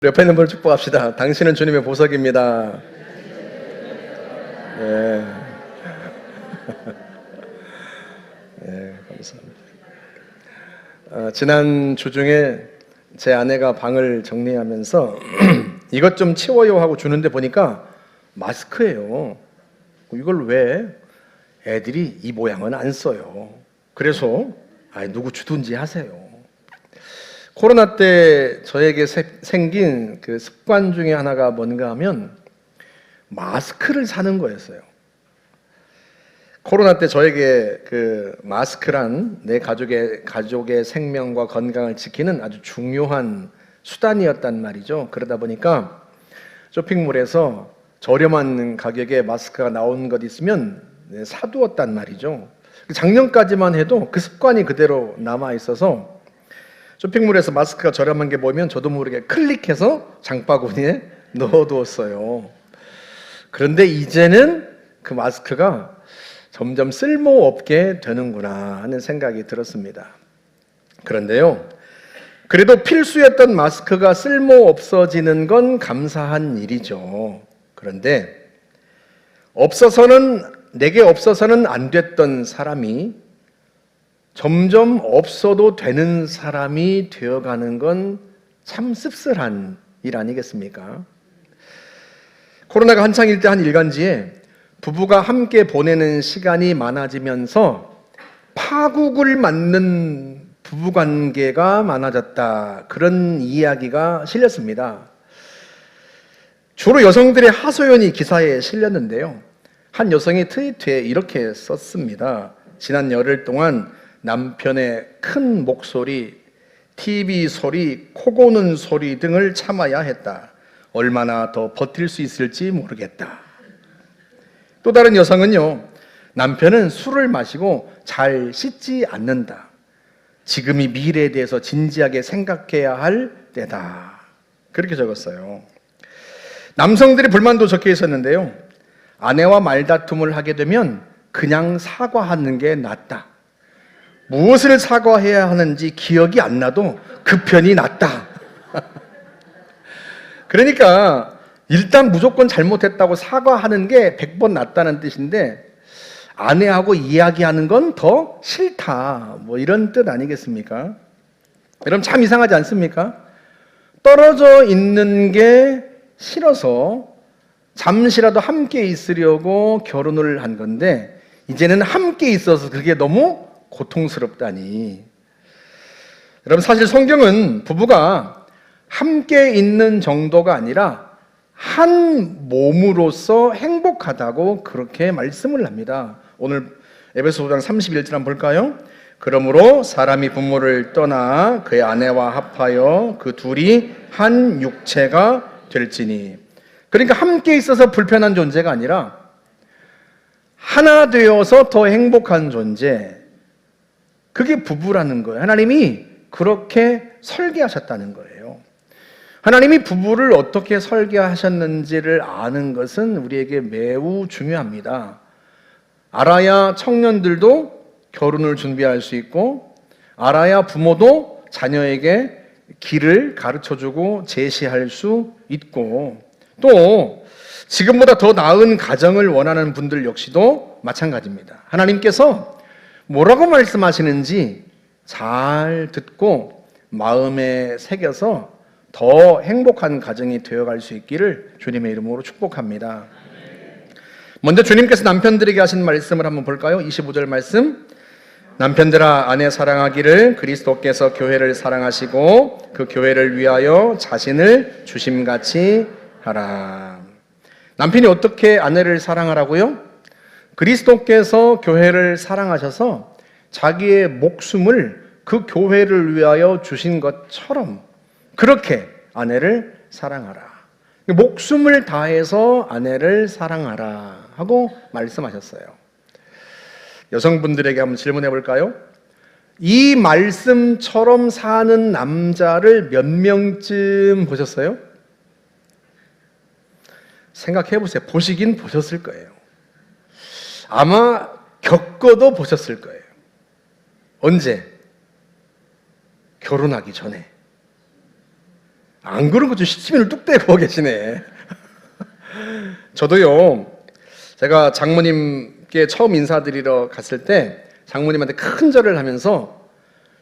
옆에 있는 분을 축복합시다. 당신은 주님의 보석입니다. 네. 네, 감사합니다. 지난 주 중에 제 아내가 방을 정리하면서 이것 좀 치워요 하고 주는데 보니까 마스크예요. 이걸 왜 애들이 이 모양은 안 써요. 그래서 누구 주든지 하세요. 코로나 때 저에게 생긴 그 습관 중에 하나가 뭔가 하면 마스크를 사는 거였어요. 코로나 때 저에게 그 마스크란 내 가족의 생명과 건강을 지키는 아주 중요한 수단이었단 말이죠. 그러다 보니까 쇼핑몰에서 저렴한 가격에 마스크가 나온 것 있으면 사두었단 말이죠. 작년까지만 해도 그 습관이 그대로 남아 있어서 쇼핑몰에서 마스크가 저렴한 게 보이면 저도 모르게 클릭해서 장바구니에 넣어두었어요. 그런데 이제는 그 마스크가 점점 쓸모없게 되는구나 하는 생각이 들었습니다. 그런데요, 그래도 필수였던 마스크가 쓸모없어지는 건 감사한 일이죠. 그런데 내게 없어서는 안 됐던 사람이 점점 없어도 되는 사람이 되어가는 건 참 씁쓸한 일 아니겠습니까? 코로나가 한창일 때 한 일간지에 부부가 함께 보내는 시간이 많아지면서 파국을 맞는 부부관계가 많아졌다, 그런 이야기가 실렸습니다. 주로 여성들의 하소연이 기사에 실렸는데요, 한 여성이 트위터에 이렇게 썼습니다. 지난 열흘 동안 남편의 큰 목소리, TV 소리, 코 고는 소리 등을 참아야 했다. 얼마나 더 버틸 수 있을지 모르겠다. 또 다른 여성은요, 남편은 술을 마시고 잘 씻지 않는다. 지금이 미래에 대해서 진지하게 생각해야 할 때다. 그렇게 적었어요. 남성들의 불만도 적혀 있었는데요, 아내와 말다툼을 하게 되면 그냥 사과하는 게 낫다. 무엇을 사과해야 하는지 기억이 안 나도 그 편이 낫다. 그러니까 일단 무조건 잘못했다고 사과하는 게 100번 낫다는 뜻인데, 아내하고 이야기하는 건 더 싫다, 이런 뜻 아니겠습니까? 여러분, 참 이상하지 않습니까? 떨어져 있는 게 싫어서 잠시라도 함께 있으려고 결혼을 한 건데, 이제는 함께 있어서 그게 너무 고통스럽다니. 여러분, 사실 성경은 부부가 함께 있는 정도가 아니라 한 몸으로서 행복하다고 그렇게 말씀을 합니다. 오늘 에베소 5장 31절 한번 볼까요? 그러므로 사람이 부모를 떠나 그의 아내와 합하여 그 둘이 한 육체가 될지니. 그러니까 함께 있어서 불편한 존재가 아니라 하나 되어서 더 행복한 존재, 그게 부부라는 거예요. 하나님이 그렇게 설계하셨다는 거예요. 하나님이 부부를 어떻게 설계하셨는지를 아는 것은 우리에게 매우 중요합니다. 알아야 청년들도 결혼을 준비할 수 있고, 알아야 부모도 자녀에게 길을 가르쳐주고 제시할 수 있고, 또 지금보다 더 나은 가정을 원하는 분들 역시도 마찬가지입니다. 하나님께서 뭐라고 말씀하시는지 잘 듣고 마음에 새겨서 더 행복한 가정이 되어갈 수 있기를 주님의 이름으로 축복합니다. 먼저 주님께서 남편들에게 하신 말씀을 한번 볼까요? 25절 말씀. 남편들아, 아내 사랑하기를 그리스도께서 교회를 사랑하시고 그 교회를 위하여 자신을 주심같이 하라. 남편이 어떻게 아내를 사랑하라고요? 그리스도께서 교회를 사랑하셔서 자기의 목숨을 그 교회를 위하여 주신 것처럼 그렇게 아내를 사랑하라. 목숨을 다해서 아내를 사랑하라 하고 말씀하셨어요. 여성분들에게 한번 질문해 볼까요? 이 말씀처럼 사는 남자를 몇 명쯤 보셨어요? 생각해 보세요. 보시긴 보셨을 거예요. 아마 겪어도 보셨을 거예요. 언제? 결혼하기 전에. 안 그러고 좀 시치미를 뚝 떼고 계시네. 저도요, 제가 장모님께 처음 인사드리러 갔을 때 장모님한테 큰 절을 하면서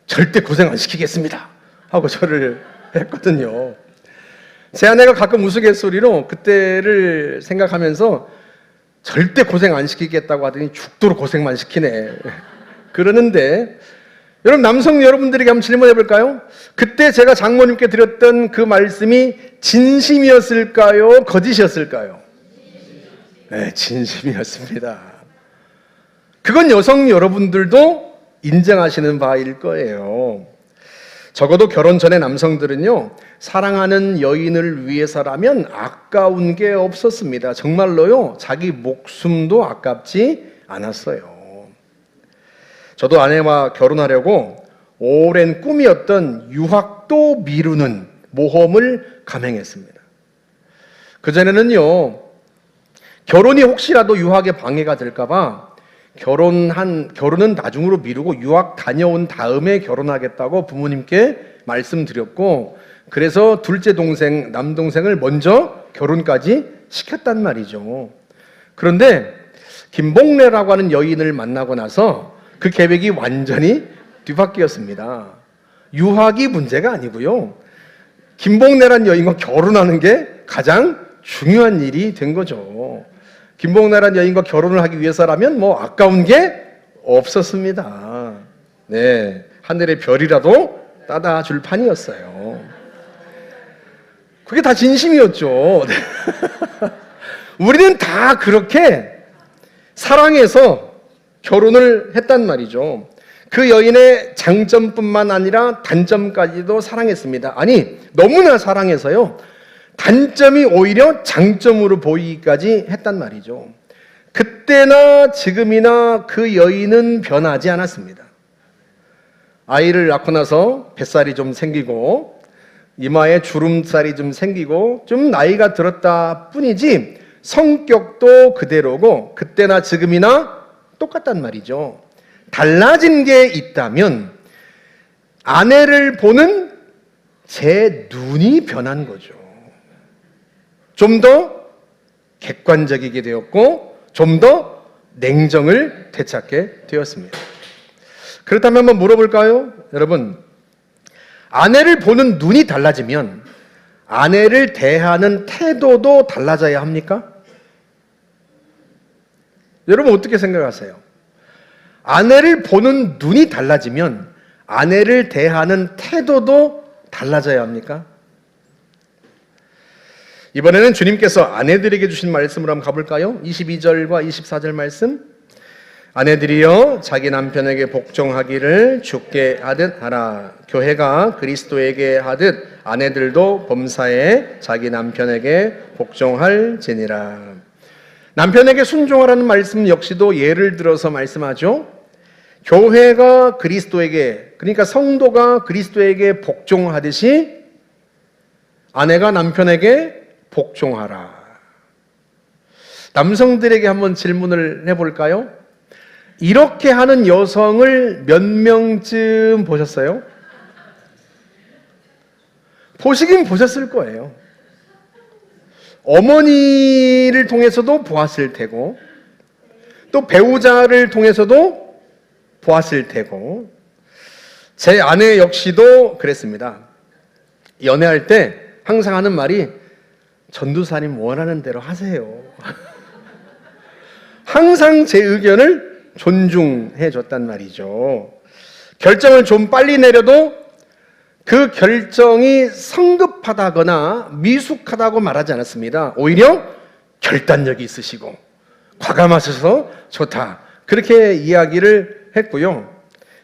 절대 고생 안 시키겠습니다 하고 절을 했거든요. 제 아내가 가끔 우스갯소리로 그때를 생각하면서 절대 고생 안 시키겠다고 하더니 죽도록 고생만 시키네 그러는데, 여러분, 남성 여러분들에게 한번 질문해 볼까요? 그때 제가 장모님께 드렸던 그 말씀이 진심이었을까요? 거짓이었을까요? 네, 진심이었습니다. 그건 여성 여러분들도 인정하시는 바일 거예요. 적어도 결혼 전에 남성들은요, 사랑하는 여인을 위해서라면 아까운 게 없었습니다. 정말로요, 자기 목숨도 아깝지 않았어요. 저도 아내와 결혼하려고 오랜 꿈이었던 유학도 미루는 모험을 감행했습니다. 그전에는요, 결혼이 혹시라도 유학에 방해가 될까봐 결혼은 나중으로 미루고 유학 다녀온 다음에 결혼하겠다고 부모님께 말씀드렸고, 그래서 둘째 동생, 남동생을 먼저 결혼까지 시켰단 말이죠. 그런데 김봉래라고 하는 여인을 만나고 나서 그 계획이 완전히 뒤바뀌었습니다. 유학이 문제가 아니고요, 김봉래란 여인과 결혼하는 게 가장 중요한 일이 된 거죠. 김봉래란 여인과 결혼을 하기 위해서라면 뭐 아까운 게 없었습니다. 네, 하늘의 별이라도 따다 줄 판이었어요. 그게 다 진심이었죠. 우리는 다 그렇게 사랑해서 결혼을 했단 말이죠. 그 여인의 장점뿐만 아니라 단점까지도 사랑했습니다. 아니, 너무나 사랑해서요, 단점이 오히려 장점으로 보이기까지 했단 말이죠. 그때나 지금이나 그 여인은 변하지 않았습니다. 아이를 낳고 나서 뱃살이 좀 생기고 이마에 주름살이 좀 생기고 좀 나이가 들었다 뿐이지 성격도 그대로고 그때나 지금이나 똑같단 말이죠. 달라진 게 있다면 아내를 보는 제 눈이 변한 거죠. 좀 더 객관적이게 되었고 좀 더 냉정을 되찾게 되었습니다. 그렇다면 한번 물어볼까요? 여러분, 아내를 보는 눈이 달라지면 아내를 대하는 태도도 달라져야 합니까? 여러분, 어떻게 생각하세요? 아내를 보는 눈이 달라지면 아내를 대하는 태도도 달라져야 합니까? 이번에는 주님께서 아내들에게 주신 말씀으로 한번 가볼까요? 22절과 24절 말씀. 아내들이여 자기 남편에게 복종하기를 주께 하듯 하라. 교회가 그리스도에게 하듯 아내들도 범사에 자기 남편에게 복종할지니라. 남편에게 순종하라는 말씀 역시도 예를 들어서 말씀하죠. 교회가 그리스도에게, 그러니까 성도가 그리스도에게 복종하듯이 아내가 남편에게 복종하라. 남성들에게 한번 질문을 해볼까요? 이렇게 하는 여성을 몇 명쯤 보셨어요? 보시긴 보셨을 거예요. 어머니를 통해서도 보았을 테고 또 배우자를 통해서도 보았을 테고, 제 아내 역시도 그랬습니다. 연애할 때 항상 하는 말이 전도사님 원하는 대로 하세요. 항상 제 의견을 존중해 줬단 말이죠. 결정을 좀 빨리 내려도 그 결정이 성급하다거나 미숙하다고 말하지 않았습니다. 오히려 결단력이 있으시고 과감하셔서 좋다, 그렇게 이야기를 했고요.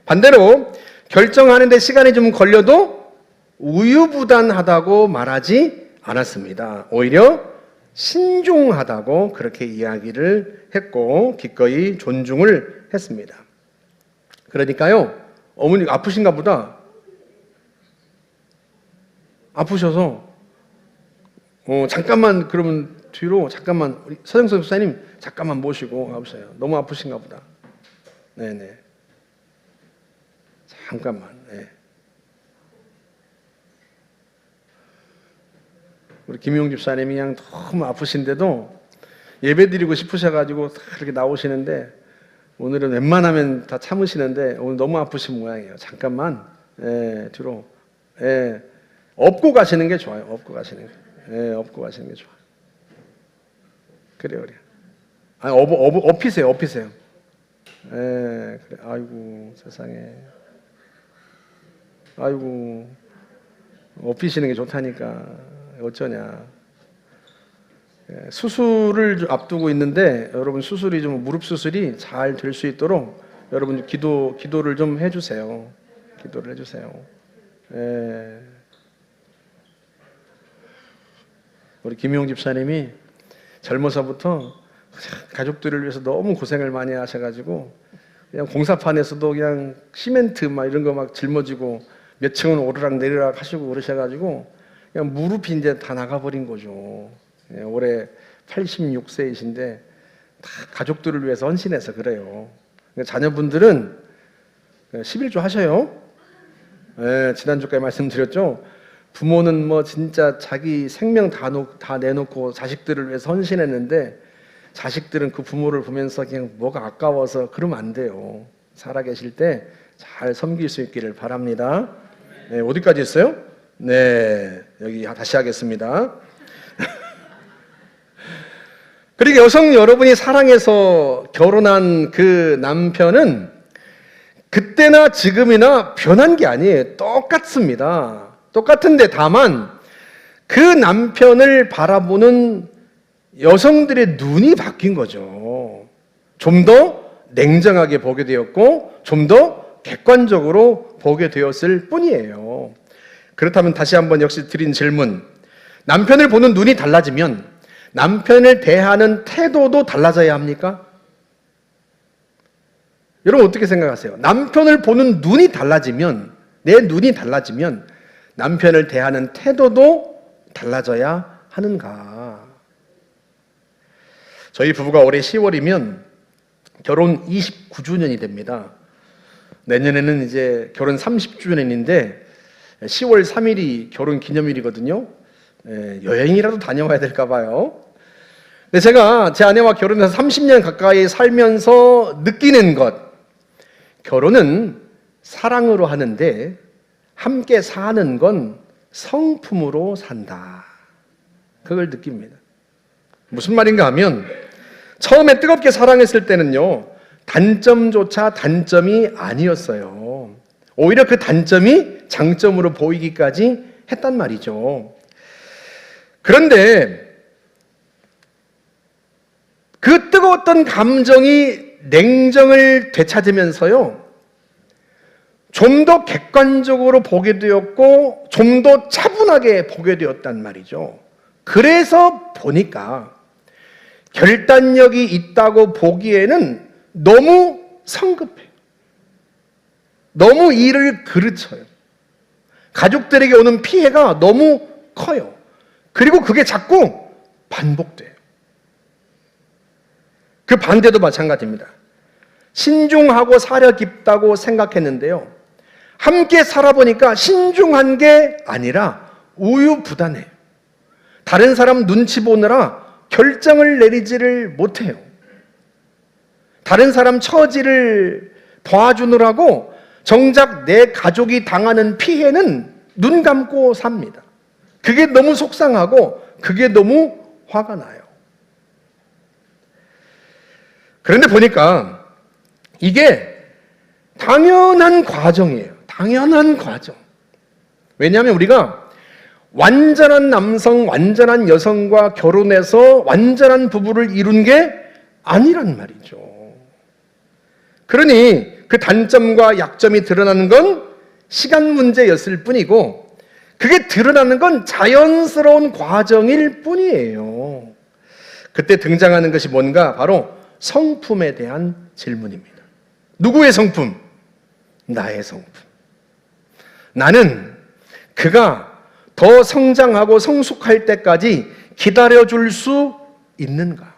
반대로 결정하는데 시간이 좀 걸려도 우유부단하다고 말하지 않았습니다. 오히려 신중하다고 그렇게 이야기를 했고 기꺼이 존중을 했습니다. 그러니까요, 어머니 아프신가 보다. 아프셔서 잠깐만, 그러면 뒤로 잠깐만, 우리 서정석 목사님 잠깐만 모시고 가보세요. 너무 아프신가 보다. 네네. 잠깐만. 네. 우리 김용 집사님이 그냥 너무 아프신데도 예배 드리고 싶으셔가지고 그렇게 나오시는데 오늘은 웬만하면 다 참으시는데 오늘 너무 아프신 모양이에요. 잠깐만 뒤로 업고 가시는 게 좋아요. 업고 가시는 게 업고 가시는 게 좋아요. 그래요. 아니 업히세요. 업히세요. 그래. 아이고 세상에. 아이고 업히시는 게 좋다니까 어쩌냐. 수술을 앞두고 있는데 여러분 수술이 좀 무릎 수술이 잘 될 수 있도록 여러분 기도를 좀 해주세요. 기도를 해주세요. 우리 김용 집사님이 젊어서부터 가족들을 위해서 너무 고생을 많이 하셔가지고 그냥 공사판에서도 그냥 시멘트 막 이런 거 막 짊어지고 몇 층은 오르락 내리락 하시고 그러셔가지고 그냥 무릎이 이제 다 나가버린 거죠. 올해 86세이신데 다 가족들을 위해서 헌신해서 그래요. 자녀분들은 11조 하셔요. 지난주까지 말씀드렸죠. 부모는 뭐 진짜 자기 생명 다 내놓고 자식들을 위해서 헌신했는데 자식들은 그 부모를 보면서 그냥 뭐가 아까워서 그러면 안 돼요. 살아계실 때 잘 섬길 수 있기를 바랍니다. 어디까지 했어요? 여기 다시 하겠습니다. 그리고 여성 여러분이 사랑해서 결혼한 그 남편은 그때나 지금이나 변한 게 아니에요. 똑같습니다. 똑같은데 다만 그 남편을 바라보는 여성들의 눈이 바뀐 거죠. 좀 더 냉정하게 보게 되었고 좀 더 객관적으로 보게 되었을 뿐이에요. 그렇다면 다시 한번 역시 드린 질문. 남편을 보는 눈이 달라지면 남편을 대하는 태도도 달라져야 합니까? 여러분 어떻게 생각하세요? 남편을 보는 눈이 달라지면, 내 눈이 달라지면 남편을 대하는 태도도 달라져야 하는가? 저희 부부가 올해 10월이면 결혼 29주년이 됩니다. 내년에는 이제 결혼 30주년인데 10월 3일이 결혼 기념일이거든요. 여행이라도 다녀와야 될까 봐요. 근데 제가 제 아내와 결혼해서 30년 가까이 살면서 느끼는 것, 결혼은 사랑으로 하는데 함께 사는 건 성품으로 산다. 그걸 느낍니다. 무슨 말인가 하면 처음에 뜨겁게 사랑했을 때는요, 단점조차 단점이 아니었어요. 오히려 그 단점이 장점으로 보이기까지 했단 말이죠. 그런데 그 뜨거웠던 감정이 냉정을 되찾으면서요, 좀 더 객관적으로 보게 되었고 좀 더 차분하게 보게 되었단 말이죠. 그래서 보니까 결단력이 있다고 보기에는 너무 성급해요. 너무 일을 그르쳐요. 가족들에게 오는 피해가 너무 커요. 그리고 그게 자꾸 반복돼요. 그 반대도 마찬가지입니다. 신중하고 사려 깊다고 생각했는데요, 함께 살아보니까 신중한 게 아니라 우유부단해요. 다른 사람 눈치 보느라 결정을 내리지를 못해요. 다른 사람 처지를 봐주느라고 정작 내 가족이 당하는 피해는 눈 감고 삽니다. 그게 너무 속상하고 그게 너무 화가 나요. 그런데 보니까 이게 당연한 과정이에요. 당연한 과정. 왜냐하면 우리가 완전한 남성, 완전한 여성과 결혼해서 완전한 부부를 이룬 게 아니란 말이죠. 그러니 그 단점과 약점이 드러나는 건 시간 문제였을 뿐이고 그게 드러나는 건 자연스러운 과정일 뿐이에요. 그때 등장하는 것이 뭔가? 바로 성품에 대한 질문입니다. 누구의 성품? 나의 성품. 나는 그가 더 성장하고 성숙할 때까지 기다려줄 수 있는가?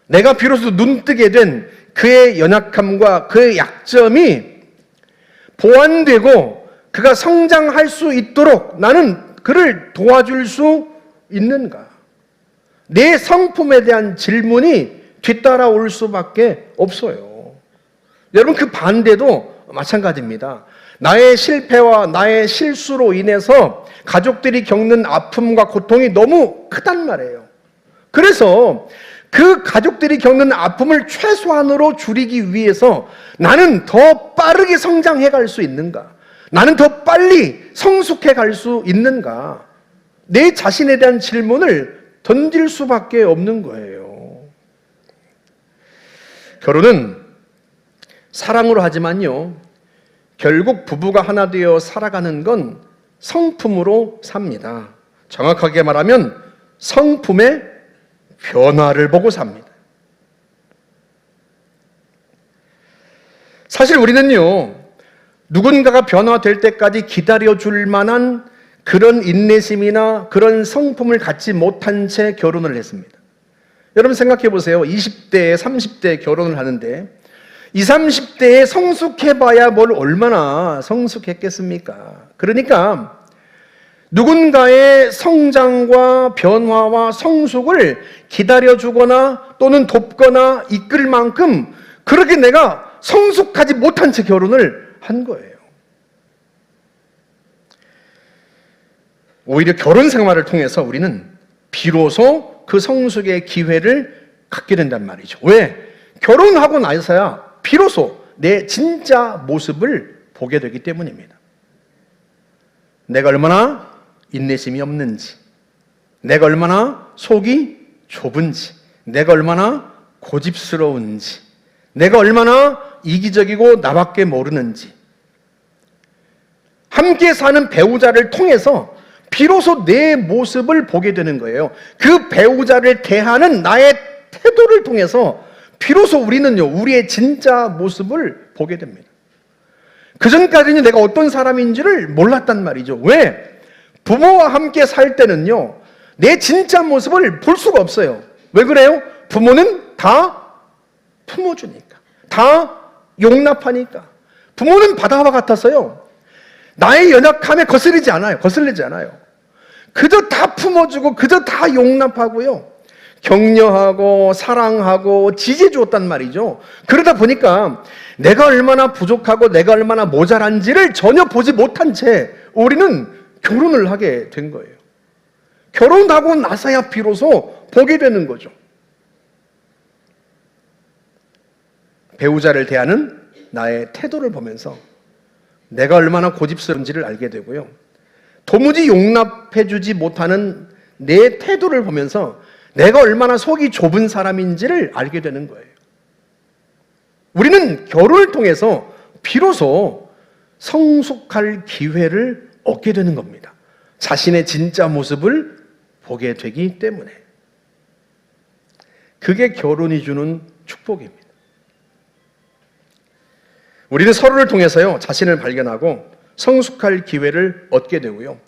내가 비로소 눈뜨게 된 그의 연약함과 그의 약점이 보완되고 그가 성장할 수 있도록 나는 그를 도와줄 수 있는가? 내 성품에 대한 질문이 뒤따라올 수밖에 없어요. 여러분, 그 반대도 마찬가지입니다. 나의 실패와 나의 실수로 인해서 가족들이 겪는 아픔과 고통이 너무 크단 말이에요. 그래서 그 가족들이 겪는 아픔을 최소한으로 줄이기 위해서 나는 더 빠르게 성장해 갈 수 있는가? 나는 더 빨리 성숙해 갈 수 있는가? 내 자신에 대한 질문을 던질 수밖에 없는 거예요. 결혼은 사랑으로 하지만요, 결국 부부가 하나 되어 살아가는 건 성품으로 삽니다. 정확하게 말하면 성품의 변화를 보고 삽니다. 사실 우리는요, 누군가가 변화될 때까지 기다려줄 만한 그런 인내심이나 그런 성품을 갖지 못한 채 결혼을 했습니다. 여러분 생각해 보세요. 20대, 30대 결혼을 하는데 20, 30대에 성숙해봐야 뭘 얼마나 성숙했겠습니까? 그러니까 누군가의 성장과 변화와 성숙을 기다려주거나 또는 돕거나 이끌 만큼 그렇게 내가 성숙하지 못한 채 결혼을 한 거예요. 오히려 결혼 생활을 통해서 우리는 비로소 그 성숙의 기회를 갖게 된단 말이죠. 왜? 결혼하고 나서야 비로소 내 진짜 모습을 보게 되기 때문입니다. 내가 얼마나 인내심이 없는지, 내가 얼마나 속이 좁은지, 내가 얼마나 고집스러운지, 내가 얼마나 이기적이고 나밖에 모르는지, 함께 사는 배우자를 통해서 비로소 내 모습을 보게 되는 거예요. 그 배우자를 대하는 나의 태도를 통해서 비로소 우리는요, 우리의 진짜 모습을 보게 됩니다. 그전까지는 내가 어떤 사람인지를 몰랐단 말이죠. 왜? 부모와 함께 살 때는요, 내 진짜 모습을 볼 수가 없어요. 왜 그래요? 부모는 다 품어주니까, 다 용납하니까. 부모는 바다와 같아서요, 나의 연약함에 거슬리지 않아요. 그저 다 품어주고 그저 다 용납하고요, 격려하고 사랑하고 지지해줬단 말이죠. 그러다 보니까 내가 얼마나 부족하고 내가 얼마나 모자란지를 전혀 보지 못한 채 우리는 결혼을 하게 된 거예요. 결혼하고 나서야 비로소 보게 되는 거죠. 배우자를 대하는 나의 태도를 보면서 내가 얼마나 고집스러운지를 알게 되고요, 도무지 용납해주지 못하는 내 태도를 보면서 내가 얼마나 속이 좁은 사람인지를 알게 되는 거예요. 우리는 결혼을 통해서 비로소 성숙할 기회를 얻게 되는 겁니다. 자신의 진짜 모습을 보게 되기 때문에. 그게 결혼이 주는 축복입니다. 우리는 서로를 통해서요, 자신을 발견하고 성숙할 기회를 얻게 되고요,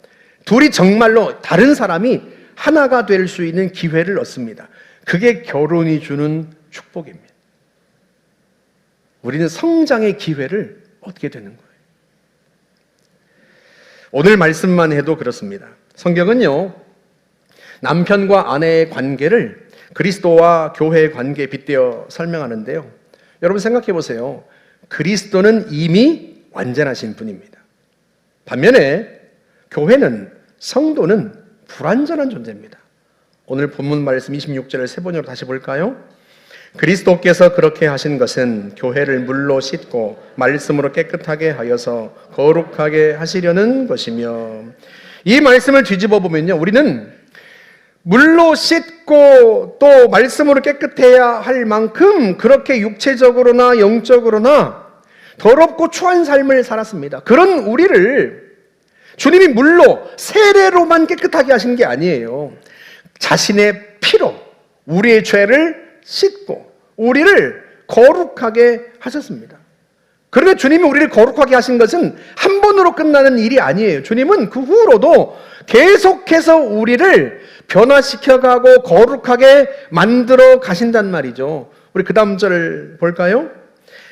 둘이 정말로 다른 사람이 하나가 될 수 있는 기회를 얻습니다. 그게 결혼이 주는 축복입니다. 우리는 성장의 기회를 얻게 되는 거예요. 오늘 말씀만 해도 그렇습니다. 성경은요, 남편과 아내의 관계를 그리스도와 교회의 관계에 빗대어 설명하는데요, 여러분 생각해 보세요. 그리스도는 이미 완전하신 분입니다. 반면에 교회는, 성도는 불완전한 존재입니다. 오늘 본문 말씀 26절을 세 번역으로 다시 볼까요? 그리스도께서 그렇게 하신 것은 교회를 물로 씻고 말씀으로 깨끗하게 하여서 거룩하게 하시려는 것이며, 이 말씀을 뒤집어 보면요, 우리는 물로 씻고 또 말씀으로 깨끗해야 할 만큼 그렇게 육체적으로나 영적으로나 더럽고 추한 삶을 살았습니다. 그런 우리를 주님이 물로, 세례로만 깨끗하게 하신 게 아니에요. 자신의 피로 우리의 죄를 씻고 우리를 거룩하게 하셨습니다. 그런데 주님이 우리를 거룩하게 하신 것은 한 번으로 끝나는 일이 아니에요. 주님은 그 후로도 계속해서 우리를 변화시켜가고 거룩하게 만들어 가신단 말이죠. 우리 그 다음 절 볼까요?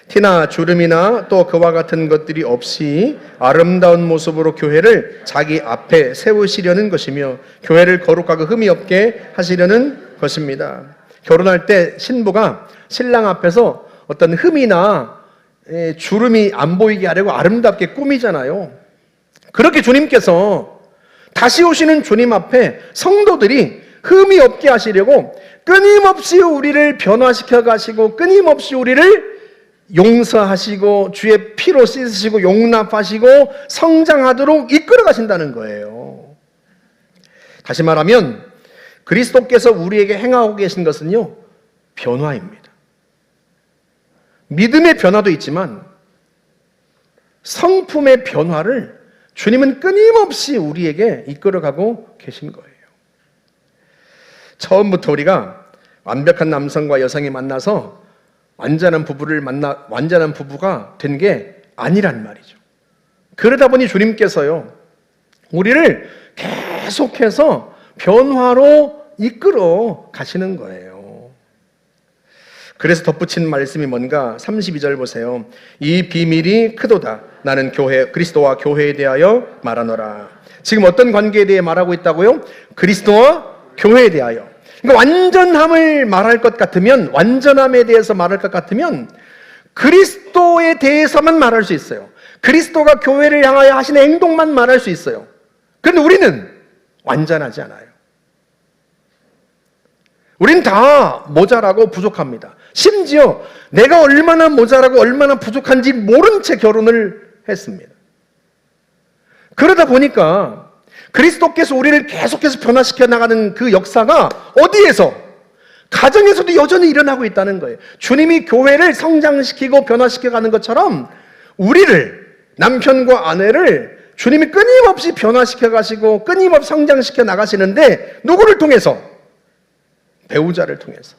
티나 주름이나 또 그와 같은 것들이 없이 아름다운 모습으로 교회를 자기 앞에 세우시려는 것이며 교회를 거룩하고 흠이 없게 하시려는 것입니다. 결혼할 때 신부가 신랑 앞에서 어떤 흠이나 주름이 안 보이게 하려고 아름답게 꾸미잖아요. 그렇게 주님께서 다시 오시는 주님 앞에 성도들이 흠이 없게 하시려고 끊임없이 우리를 변화시켜 가시고 끊임없이 우리를 용서하시고 주의 피로 씻으시고 용납하시고 성장하도록 이끌어 가신다는 거예요. 다시 말하면 그리스도께서 우리에게 행하고 계신 것은요, 변화입니다. 믿음의 변화도 있지만 성품의 변화를 주님은 끊임없이 우리에게 이끌어가고 계신 거예요. 처음부터 우리가 완벽한 남성과 여성이 만나서 완전한 부부가 된 게 아니란 말이죠. 그러다 보니 주님께서요, 우리를 계속해서 변화로 이끌어 가시는 거예요. 그래서 덧붙인 말씀이 뭔가 32절 보세요. 이 비밀이 크도다. 나는 그리스도와 교회에 대하여 말하노라. 지금 어떤 관계에 대해 말하고 있다고요? 그리스도와 교회에 대하여. 그러니까 완전함을 말할 것 같으면, 완전함에 대해서 말할 것 같으면 그리스도에 대해서만 말할 수 있어요. 그리스도가 교회를 향하여 하시는 행동만 말할 수 있어요. 그런데 우리는 완전하지 않아요. 우린 다 모자라고 부족합니다. 심지어 내가 얼마나 모자라고 얼마나 부족한지 모른 채 결혼을 했습니다. 그러다 보니까 그리스도께서 우리를 계속해서 변화시켜 나가는 그 역사가 어디에서? 가정에서도 여전히 일어나고 있다는 거예요. 주님이 교회를 성장시키고 변화시켜 가는 것처럼 우리를, 남편과 아내를 주님이 끊임없이 변화시켜 가시고 끊임없이 성장시켜 나가시는데 누구를 통해서? 배우자를 통해서.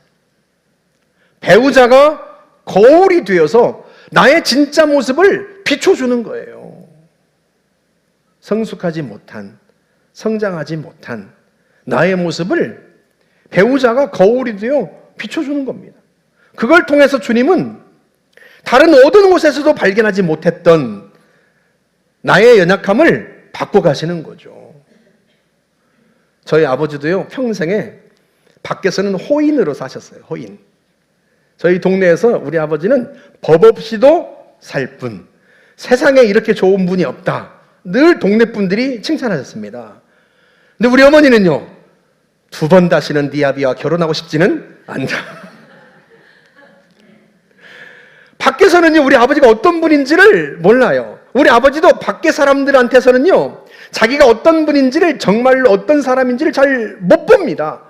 배우자가 거울이 되어서 나의 진짜 모습을 비춰주는 거예요. 성숙하지 못한, 성장하지 못한 나의 모습을 배우자가 거울이 되어 비춰주는 겁니다. 그걸 통해서 주님은 다른 어떤 곳에서도 발견하지 못했던 나의 연약함을 바꿔가시는 거죠. 저희 아버지도요, 평생에 밖에서는 호인으로 사셨어요. 호인. 저희 동네에서 우리 아버지는 법 없이도 살 뿐, 세상에 이렇게 좋은 분이 없다, 늘 동네 분들이 칭찬하셨습니다. 근데 우리 어머니는요, 2번 다시는 네 아비와 결혼하고 싶지는 않다. 밖에서는요, 우리 아버지가 어떤 분인지를 몰라요. 우리 아버지도 밖에 사람들한테서는요, 자기가 어떤 분인지를, 정말로 어떤 사람인지를 잘 못 봅니다.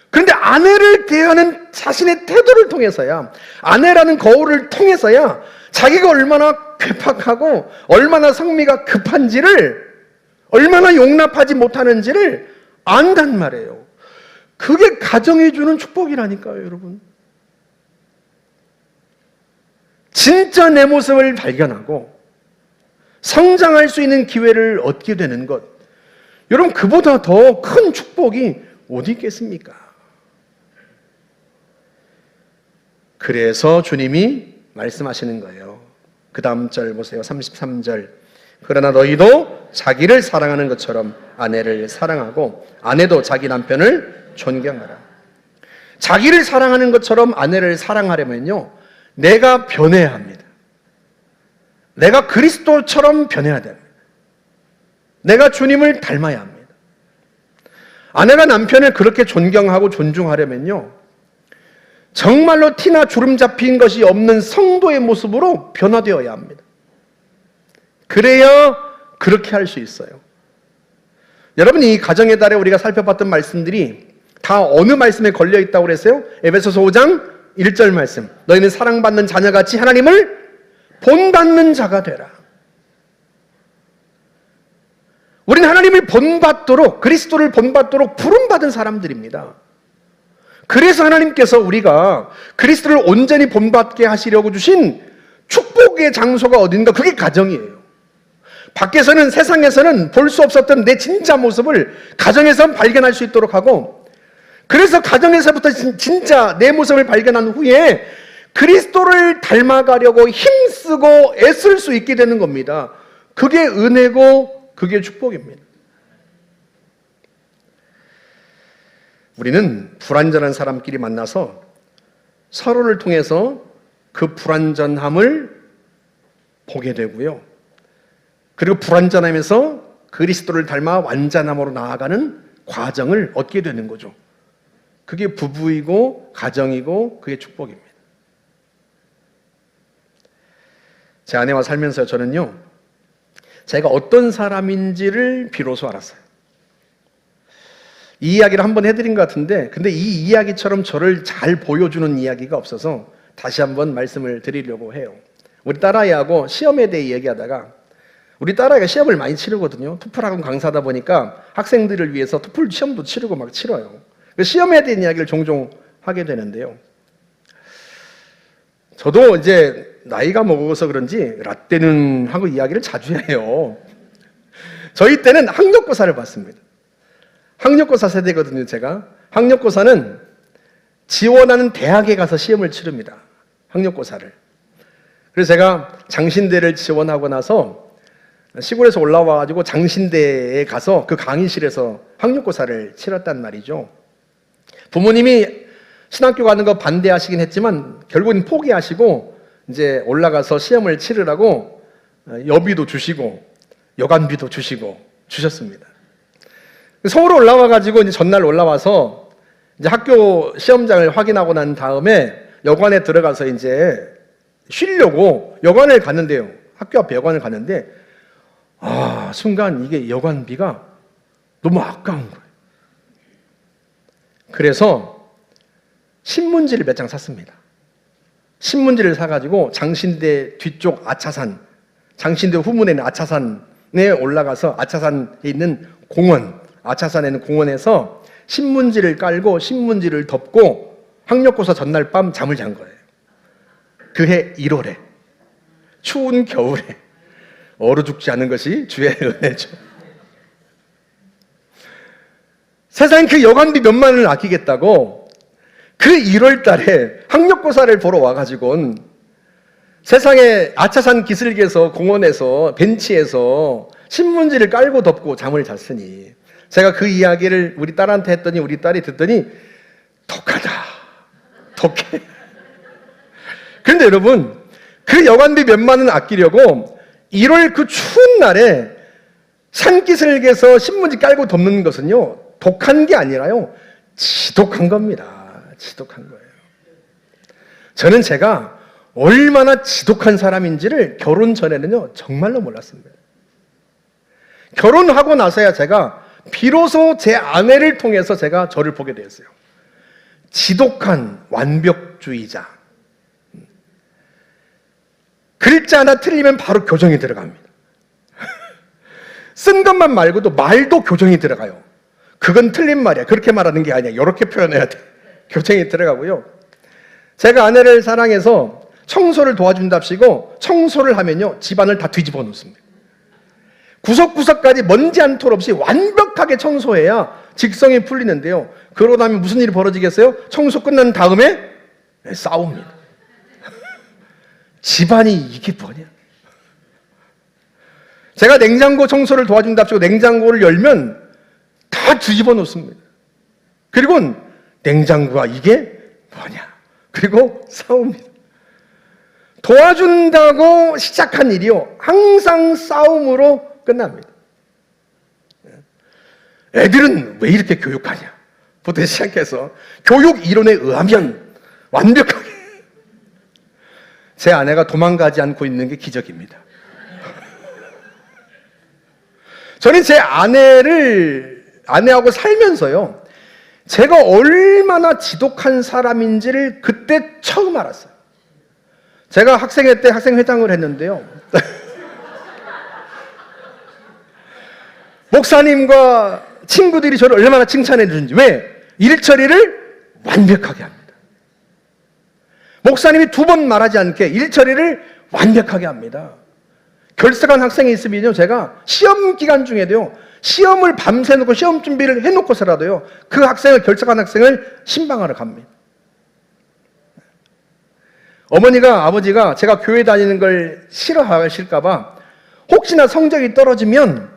그런데 아내를 대하는 자신의 태도를 통해서야, 아내라는 거울을 통해서야 자기가 얼마나 괴팍하고 얼마나 성미가 급한지를, 얼마나 용납하지 못하는지를 안단 말이에요. 그게 가정이 주는 축복이라니까요, 여러분. 진짜 내 모습을 발견하고 성장할 수 있는 기회를 얻게 되는 것, 여러분, 그보다 더 큰 축복이 어디 있겠습니까? 그래서 주님이 말씀하시는 거예요. 그 다음 절 보세요. 33절. 그러나 너희도 자기를 사랑하는 것처럼 아내를 사랑하고 아내도 자기 남편을 존경하라. 자기를 사랑하는 것처럼 아내를 사랑하려면요, 내가 변해야 합니다. 내가 그리스도처럼 변해야 됩니다. 내가 주님을 닮아야 합니다. 아내가 남편을 그렇게 존경하고 존중하려면요, 정말로 티나 주름 잡힌 것이 없는 성도의 모습으로 변화되어야 합니다. 그래야 그렇게 할 수 있어요. 여러분, 이 가정의 달에 우리가 살펴봤던 말씀들이 다 어느 말씀에 걸려 있다고 그랬어요? 에베소서 5장 1절 말씀. 너희는 사랑받는 자녀같이 하나님을 본받는 자가 되라. 우리는 하나님을 본받도록, 그리스도를 본받도록 부름받은 사람들입니다. 그래서 하나님께서 우리가 그리스도를 온전히 본받게 하시려고 주신 축복의 장소가 어딘가, 그게 가정이에요. 밖에서는, 세상에서는 볼 수 없었던 내 진짜 모습을 가정에서 발견할 수 있도록 하고, 그래서 가정에서부터 진짜 내 모습을 발견한 후에 그리스도를 닮아가려고 힘쓰고 애쓸 수 있게 되는 겁니다. 그게 은혜고 그게 축복입니다. 우리는 불완전한 사람끼리 만나서 서로를 통해서 그 불완전함을 보게 되고요. 그리고 불완전함에서 그리스도를 닮아 완전함으로 나아가는 과정을 얻게 되는 거죠. 그게 부부이고 가정이고 그게 축복입니다. 제 아내와 살면서 저는요, 제가 어떤 사람인지를 비로소 알았어요. 이 이야기를 한번 해드린 것 같은데, 근데 이 이야기처럼 저를 잘 보여주는 이야기가 없어서 다시 한번 말씀을 드리려고 해요. 우리 딸아이하고 시험에 대해 얘기하다가, 우리 딸아이가 시험을 많이 치르거든요. 토플학원 강사다 보니까 학생들을 위해서 토플 시험도 치르고 막 치러요. 시험에 대한 이야기를 종종 하게 되는데요. 저도 이제 나이가 먹어서 그런지 라떼는 하고 이야기를 자주 해요. 저희 때는 학력고사를 봤습니다. 학력고사 세대거든요, 제가. 학력고사는 지원하는 대학에 가서 시험을 치릅니다. 학력고사를. 그래서 제가 장신대를 지원하고 나서 시골에서 올라와가지고 장신대에 가서 그 강의실에서 학력고사를 치렀단 말이죠. 부모님이 신학교 가는 거 반대하시긴 했지만 결국은 포기하시고 이제 올라가서 시험을 치르라고 여비도 주시고 여관비도 주셨습니다. 서울 올라와가지고 이제 전날 올라와서 이제 학교 시험장을 확인하고 난 다음에 여관에 들어가서 이제 쉬려고 여관을 갔는데요. 학교 앞에 여관을 갔는데, 순간 이게 여관비가 너무 아까운 거예요. 그래서 신문지를 몇 장 샀습니다. 신문지를 사가지고 장신대 뒤쪽 아차산, 장신대 후문에 있는 아차산에 올라가서 아차산에 있는 공원, 아차산에 있는 공원에서 신문지를 깔고 신문지를 덮고 학력고사 전날 밤 잠을 잔 거예요. 그해 1월에 추운 겨울에 얼어 죽지 않은 것이 주의 은혜죠. 세상에 그 여관비 몇만 원을 아끼겠다고 그 1월 달에 학력고사를 보러 와가지고 세상에 아차산 기슭에서 공원에서 벤치에서 신문지를 깔고 덮고 잠을 잤으니, 제가 그 이야기를 우리 딸한테 했더니 우리 딸이 듣더니 독하다, 독해. 그런데 여러분, 그 여관비 몇만 원 아끼려고 1월 그 추운 날에 산기슭에서 신문지 깔고 덮는 것은요, 독한 게 아니라요, 지독한 겁니다. 지독한 거예요. 저는 제가 얼마나 지독한 사람인지를 결혼 전에는요, 정말로 몰랐습니다. 결혼하고 나서야 제가 비로소 제 아내를 통해서 제가 저를 보게 되었어요. 지독한 완벽주의자. 글자 하나 틀리면 바로 교정이 들어갑니다. 쓴 것만 말고도 말도 교정이 들어가요. 그건 틀린 말이야, 그렇게 말하는 게 아니야, 이렇게 표현해야 돼. 교정이 들어가고요. 제가 아내를 사랑해서 청소를 도와준답시고 청소를 하면요, 집안을 다 뒤집어 놓습니다. 구석구석까지 먼지 한 톨 없이 완벽하게 청소해야 직성이 풀리는데요. 그러고 나면 무슨 일이 벌어지겠어요? 청소 끝난 다음에 싸웁니다. 집안이 이게 뭐냐? 제가 냉장고 청소를 도와준답시고 냉장고를 열면 다 뒤집어 놓습니다. 그리고 냉장고가 이게 뭐냐? 그리고 싸웁니다. 도와준다고 시작한 일이요, 항상 싸움으로 끝납니다. 애들은 왜 이렇게 교육하냐? 부터 시작해서 교육 이론에 의하면 완벽하게. 제 아내가 도망가지 않고 있는 게 기적입니다. 저는 제 아내하고 살면서요, 제가 얼마나 지독한 사람인지를 그때 처음 알았어요. 제가 학생회 때 학생회장을 했는데요. 목사님과 친구들이 저를 얼마나 칭찬해 주는지. 왜? 일 처리를 완벽하게 합니다. 목사님이 2번 말하지 않게 일 처리를 완벽하게 합니다. 결석한 학생이 있으면요, 제가 시험 기간 중에도요, 시험을 밤새 놓고 시험 준비를 해놓고서라도요, 그 학생을, 결석한 학생을 신방하러 갑니다. 어머니가 아버지가 제가 교회 다니는 걸 싫어하실까 봐 혹시나 성적이 떨어지면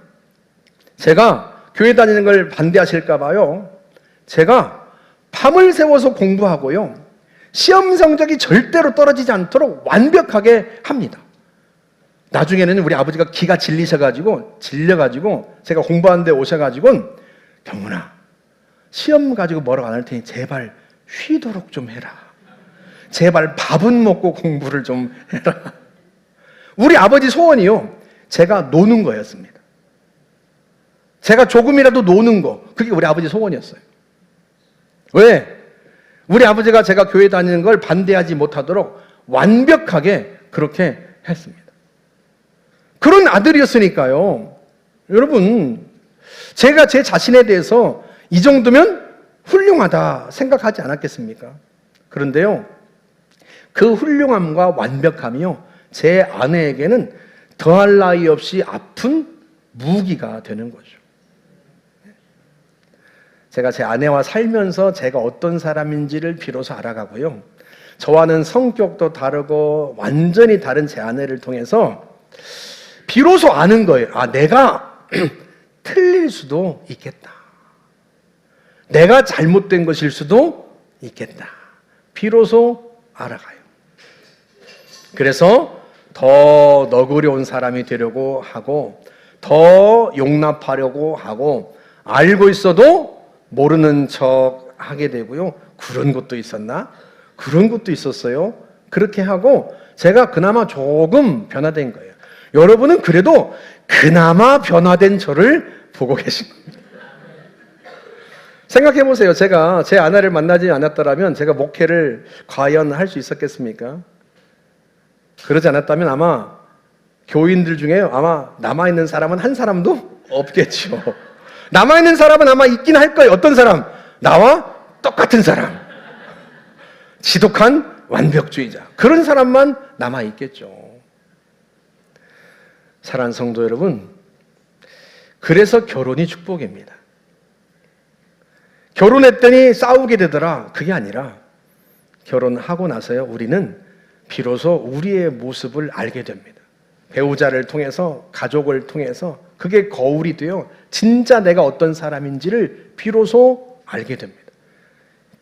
제가 교회 다니는 걸 반대하실까 봐요. 제가 밤을 새워서 공부하고요. 시험 성적이 절대로 떨어지지 않도록 완벽하게 합니다. 나중에는 우리 아버지가 기가 질려가지고 제가 공부하는 데 오셔가지고 경훈아, 시험 가지고 뭐라고 안 할 테니 제발 쉬도록 좀 해라. 제발 밥은 먹고 공부를 좀 해라. 우리 아버지 소원이요, 제가 노는 거였습니다. 제가 조금이라도 노는 거, 그게 우리 아버지 소원이었어요. 왜? 우리 아버지가 제가 교회 다니는 걸 반대하지 못하도록 완벽하게 그렇게 했습니다. 그런 아들이었으니까요. 여러분, 제가 제 자신에 대해서 이 정도면 훌륭하다 생각하지 않았겠습니까? 그런데요, 그 훌륭함과 완벽함이요, 제 아내에게는 더할 나위 없이 아픈 무기가 되는 거죠. 제가 제 아내와 살면서 제가 어떤 사람인지를 비로소 알아가고요, 저와는 성격도 다르고 완전히 다른 제 아내를 통해서 비로소 아는 거예요. 아, 내가 틀릴 수도 있겠다. 내가 잘못된 것일 수도 있겠다. 비로소 알아가요. 그래서 더 너그러운 사람이 되려고 하고, 더 용납하려고 하고, 알고 있어도 모르는 척 하게 되고요. 그런 것도 있었나? 그런 것도 있었어요. 그렇게 하고 제가 그나마 조금 변화된 거예요. 여러분은 그래도 그나마 변화된 저를 보고 계신 겁니다. 생각해 보세요. 제가 제 아내를 만나지 않았더라면 제가 목회를 과연 할 수 있었겠습니까? 그러지 않았다면 아마 교인들 중에 아마 남아있는 사람은 한 사람도 없겠죠. 남아있는 사람은 아마 있긴 할 거예요. 어떤 사람? 나와 똑같은 사람. 지독한 완벽주의자. 그런 사람만 남아있겠죠. 사랑하는 성도 여러분, 그래서 결혼이 축복입니다. 결혼했더니 싸우게 되더라. 그게 아니라 결혼하고 나서요, 우리는 비로소 우리의 모습을 알게 됩니다. 배우자를 통해서, 가족을 통해서 그게 거울이 되어 진짜 내가 어떤 사람인지를 비로소 알게 됩니다.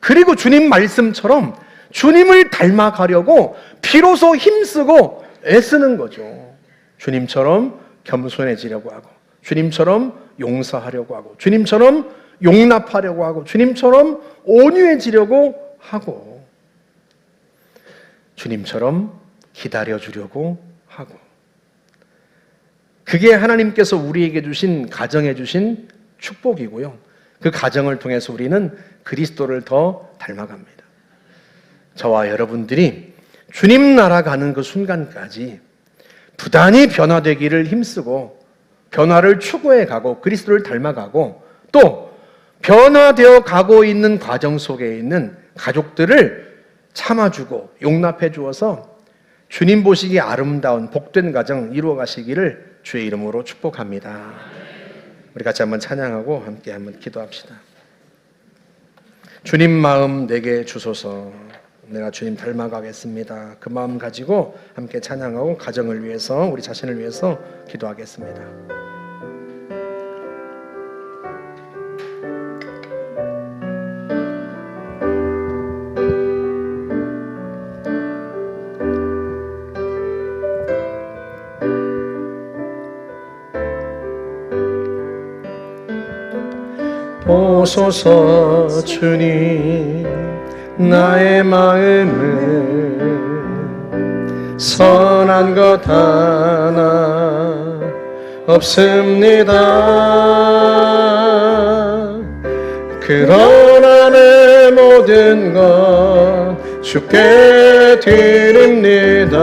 그리고 주님 말씀처럼 주님을 닮아가려고 비로소 힘쓰고 애쓰는 거죠. 주님처럼 겸손해지려고 하고, 주님처럼 용서하려고 하고, 주님처럼 용납하려고 하고, 주님처럼 온유해지려고 하고, 주님처럼 기다려주려고 하고. 그게 하나님께서 우리에게 주신, 가정해 주신 축복이고요. 그 가정을 통해서 우리는 그리스도를 더 닮아갑니다. 저와 여러분들이 주님 나라 가는 그 순간까지 부단히 변화되기를 힘쓰고 변화를 추구해 가고 그리스도를 닮아가고, 또 변화되어 가고 있는 과정 속에 있는 가족들을 참아주고 용납해 주어서 주님 보시기에 아름다운 복된 가정 이루어 가시기를 주의 이름으로 축복합니다. 우리 같이 한번 찬양하고 함께 한번 기도합시다. 주님 마음 내게 주소서. 내가 주님 닮아가겠습니다. 그 마음 가지고 함께 찬양하고 가정을 위해서, 우리 자신을 위해서 기도하겠습니다. 오소서 주님, 나의 마음은 선한 것 하나 없습니다. 그러나 내 모든 것 주께 드립니다.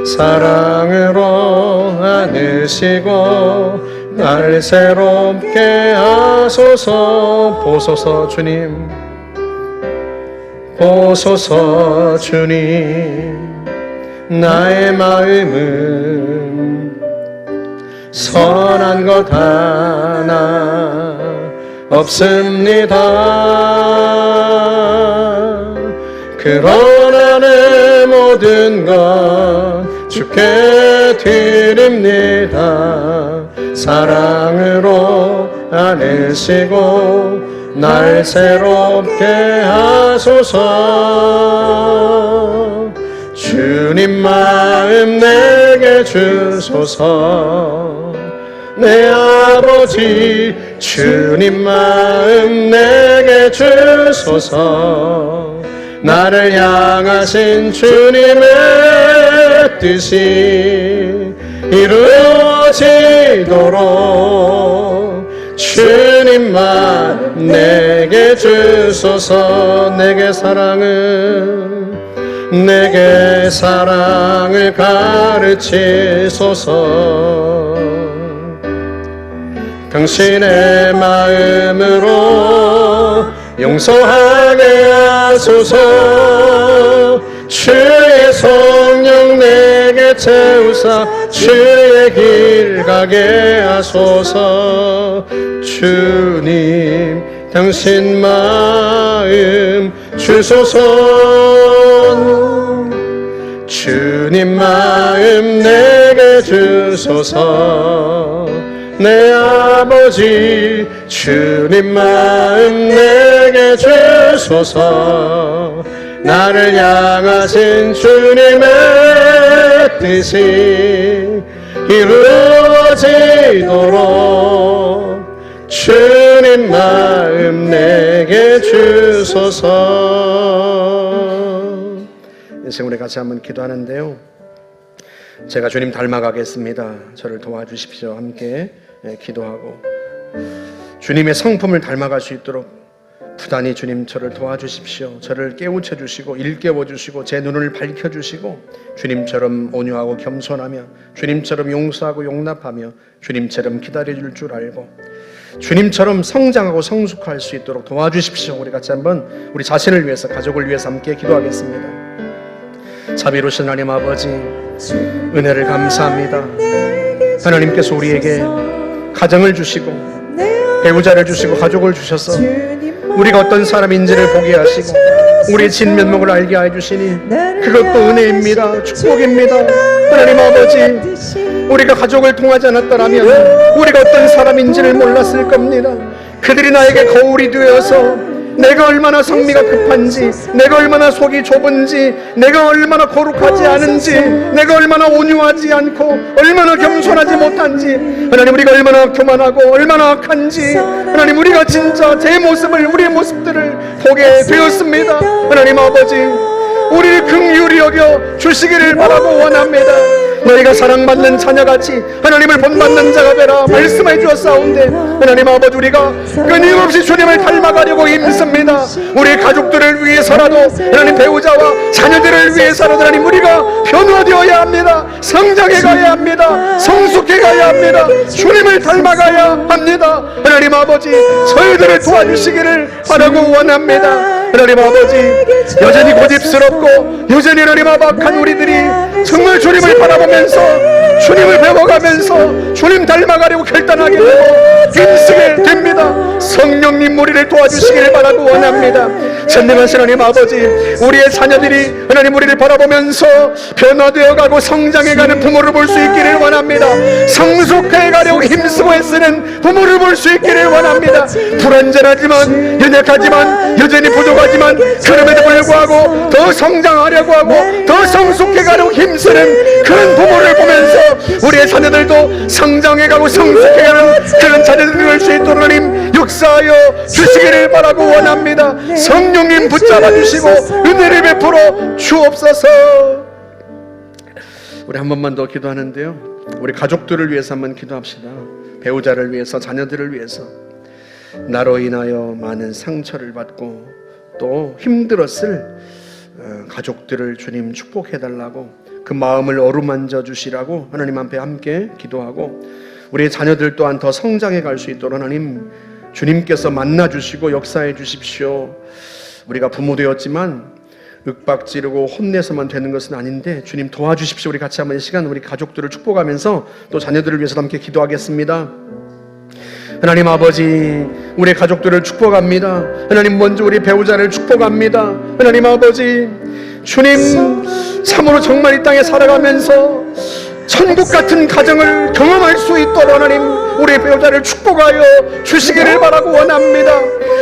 사랑으로 안으시고 날 새롭게 하소서. 보소서 주님, 보소서 주님, 나의 마음은 선한 것 하나 없습니다. 그러나 내 모든 것 주께 드립니다. 사랑으로 안으시고 날 새롭게 하소서. 주님 마음 내게 주소서. 내 아버지 주님 마음 내게 주소서. 나를 향하신 주님의 뜻이 이루어지도록 주님만 내게 주소서. 내게 사랑을 가르치소서. 당신의 마음으로 용서하게 하소서. 주의 성령 내게 채우사 주의 길 가게 하소서. 주님 당신 마음 주소서. 주님 마음 내게 주소서. 내 아버지 주님 마음 내게 주소서. 나를 향하신 주님의 뜻이 이루어지도록 주님 마음 내게 주소서. 인생 우리 같이 한번 기도하는데요, 제가 주님 닮아가겠습니다. 저를 도와주십시오. 함께 기도하고 주님의 성품을 닮아갈 수 있도록 부단히 주님 저를 도와주십시오. 저를 깨우쳐 주시고 일깨워 주시고 제 눈을 밝혀 주시고 주님처럼 온유하고 겸손하며 주님처럼 용서하고 용납하며 주님처럼 기다려줄 줄 알고 주님처럼 성장하고 성숙할 수 있도록 도와주십시오. 우리 같이 한번 우리 자신을 위해서, 가족을 위해서 함께 기도하겠습니다. 자비로우신 하나님 아버지, 은혜를 감사합니다. 하나님께서 우리에게 가정을 주시고 배우자를 주시고 가족을 주셔서 우리가 어떤 사람인지를 보게 하시고 우리의 진면목을 알게 해주시니 그것도 은혜입니다. 축복입니다. 하나님 아버지, 우리가 가족을 통하지 않았더라면 우리가 어떤 사람인지를 몰랐을 겁니다. 그들이 나에게 거울이 되어서 내가 얼마나 성미가 급한지, 내가 얼마나 속이 좁은지, 내가 얼마나 거룩하지 않은지, 내가 얼마나 온유하지 않고 얼마나 겸손하지 못한지, 하나님 우리가 얼마나 교만하고 얼마나 악한지, 하나님 우리가 진짜 제 모습을, 우리의 모습들을 보게 되었습니다. 하나님 아버지, 우리를 긍휼히 여겨 주시기를 바라고 원합니다. 너희가 사랑받는 자녀같이 하나님을 본받는 자가 되라 말씀해 주었사온데, 하나님 아버지 우리가 끊임없이 주님을 닮아가려고 힘씁니다. 우리 가족들을 위해서라도, 하나님 배우자와 자녀들을 위해서라도 하나님 우리가 변화되어야 합니다. 성장해 가야 합니다. 성숙해 가야 합니다. 주님을 닮아가야 합니다. 하나님 아버지, 저희들을 도와주시기를 바라고 원합니다. 하나님 아버지, 여전히 고집스럽고 여전히 하나님 아박한 우리들이 정말 주님을 바라보면서 주님을 배워가면서 주님 닮아가려고 결단하게 되고 힘쓰게 됩니다. 성령님 우리를 도와주시기를 바라고 원합니다. 전능하신 하나님 아버지, 우리의 자녀들이 하나님 우리를 바라보면서 변화되어가고 성장해가는 부모를 볼 수 있기를 원합니다. 성숙해가려고 힘쓰고 애쓰는 부모를 볼 수 있기를 원합니다. 불완전하지만 연약하지만 여전히 부족하지만 그럼에도 불구하고 더 성장하려고 하고 더 성숙해가려고 힘쓰는 그런 부모를 보면서 우리의 자녀들도 성장해가고 성숙해가는 그런 자녀들이 될 수 있도록 하나님 역사하여 주시기를 바라고 원합니다. 성령님 붙잡아 주시고 은혜를 베풀어 주옵소서. 우리 한 번만 더 기도하는데요, 우리 가족들을 위해서 한번 기도합시다. 배우자를 위해서, 자녀들을 위해서. 나로 인하여 많은 상처를 받고 또 힘들었을 가족들을 주님 축복해달라고, 그 마음을 어루만져 주시라고 하나님 앞에 함께 기도하고, 우리의 자녀들 또한 더 성장해 갈 수 있도록 하나님 주님께서 만나 주시고 역사해 주십시오. 우리가 부모 되었지만 윽박지르고 혼내서만 되는 것은 아닌데 주님 도와주십시오. 우리 같이 한번 이 시간 우리 가족들을 축복하면서 또 자녀들을 위해서 함께 기도하겠습니다. 하나님 아버지, 우리 가족들을 축복합니다. 하나님 먼저 우리 배우자를 축복합니다. 하나님 아버지, 주님, 참으로 정말 이 땅에 살아가면서 천국 같은 가정을 경험할 수 있도록 하나님 우리 배우자를 축복하여 주시기를 바라고 원합니다.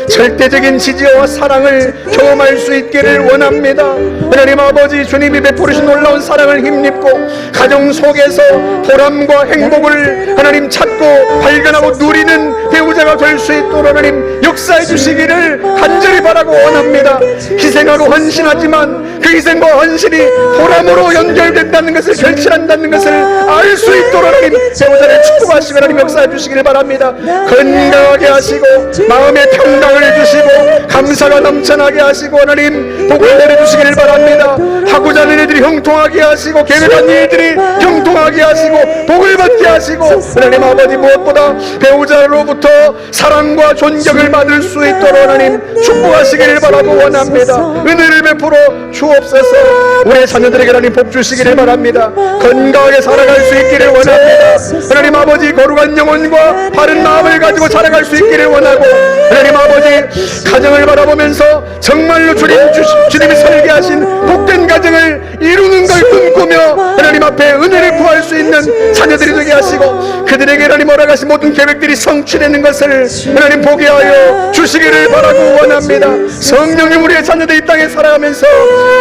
절대적인 지지와 사랑을 경험할 수 있기를 원합니다. 하나님 아버지, 주님이 베푸르신 놀라운 사랑을 힘입고 가정 속에서 보람과 행복을 하나님 찾고 발견하고 누리는 배우자가 될 수 있도록 하나님 역사해 주시기를 간절히 바라고 원합니다. 희생하고 헌신하지만 그 희생과 헌신이 보람으로 연결된다는 것을, 결실한다는 것을 알 수 있도록 하나님 배우자를 축복하시고 하나님 역사해 주시기를 바랍니다. 건강하게 하시고 마음의 평강을 주시고 감사가 넘쳐나게 하시고 하나님 복을 내려주시기를 바랍니다. 하고자 하는 일들이 형통하게 하시고 계획한 일들이 형통하게 하시고 복을 받게 하시고 하나님 아버지, 무엇보다 배우자로부터 사랑과 존경을 받을 수 있도록 하나님 축복하시기를 바라고 원합니다. 은혜를 베풀어 주옵소서. 우리 자녀들에게 하나님 복 주시기를 바랍니다. 건강하게 살아갈 수 있기를 원합니다. 하나님 아버지, 거룩한 영혼과 바른 마음을 가지고 살아갈 수 있기를 원하고 하나님 아버지, 가정을 바라보면서 정말로 주님이 설계하신 복된 가정을 이루는 걸 꿈꾸며 하나님 앞에 은혜를 구할 수 있는 자녀들이 되게 하시고 그들에게 하나님 허락하신 모든 계획들이 성취되는 것을 하나님 보게 하여 주시기를 바라고 원합니다. 성령님, 우리의 자녀들 이 땅에 살아가면서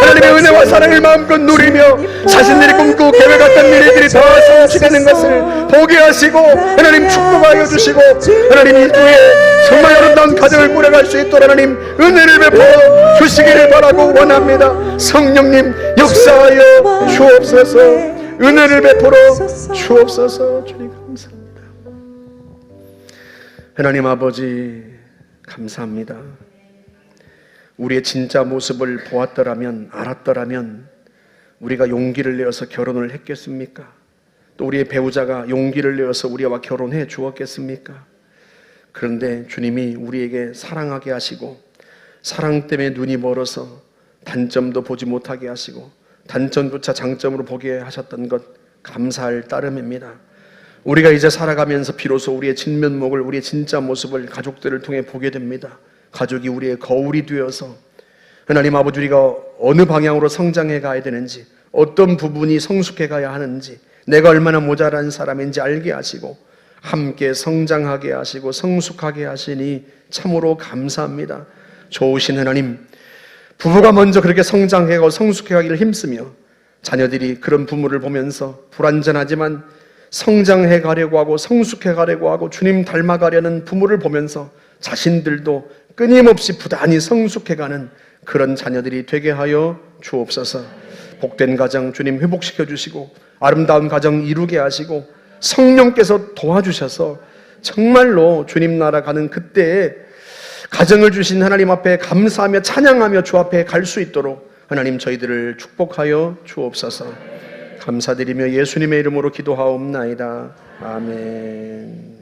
하나님의 은혜와 사랑을 마음껏 누리며 자신들이 꿈꾸고 계획했던 일들이 다 성취되는 것을 보게 하시고 하나님 축복하여 주시고 하나님 이 주에 정말 아름다운 가정을 꾸려갈 수 있도록 하나님 은혜를 베풀어 주시기를 바라고 원합니다. 성령님 역사하여 주옵소서. 은혜를 베풀어 주옵소서. 주님 감사합니다. 하나님 아버지 감사합니다. 우리의 진짜 모습을 보았더라면, 알았더라면 우리가 용기를 내어서 결혼을 했겠습니까? 또 우리의 배우자가 용기를 내어서 우리와 결혼해 주었겠습니까? 그런데 주님이 우리에게 사랑하게 하시고 사랑 때문에 눈이 멀어서 단점도 보지 못하게 하시고 단점조차 장점으로 보게 하셨던 것 감사할 따름입니다. 우리가 이제 살아가면서 비로소 우리의 진면목을, 우리의 진짜 모습을 가족들을 통해 보게 됩니다. 가족이 우리의 거울이 되어서 하나님 아버지, 우리가 어느 방향으로 성장해 가야 되는지, 어떤 부분이 성숙해 가야 하는지, 내가 얼마나 모자란 사람인지 알게 하시고 함께 성장하게 하시고 성숙하게 하시니 참으로 감사합니다. 좋으신 하나님, 부부가 먼저 그렇게 성장해가고 성숙해가기를 힘쓰며 자녀들이 그런 부모를 보면서 불완전하지만 성장해 가려고 하고 성숙해 가려고 하고 주님 닮아가려는 부모를 보면서 자신들도 끊임없이 부단히 성숙해가는 그런 자녀들이 되게 하여 주옵소서. 복된 가정 주님 회복시켜 주시고 아름다운 가정 이루게 하시고 성령께서 도와주셔서 정말로 주님 나라 가는 그때에 가정을 주신 하나님 앞에 감사하며 찬양하며 주 앞에 갈 수 있도록 하나님 저희들을 축복하여 주옵소서. 감사드리며 예수님의 이름으로 기도하옵나이다. 아멘.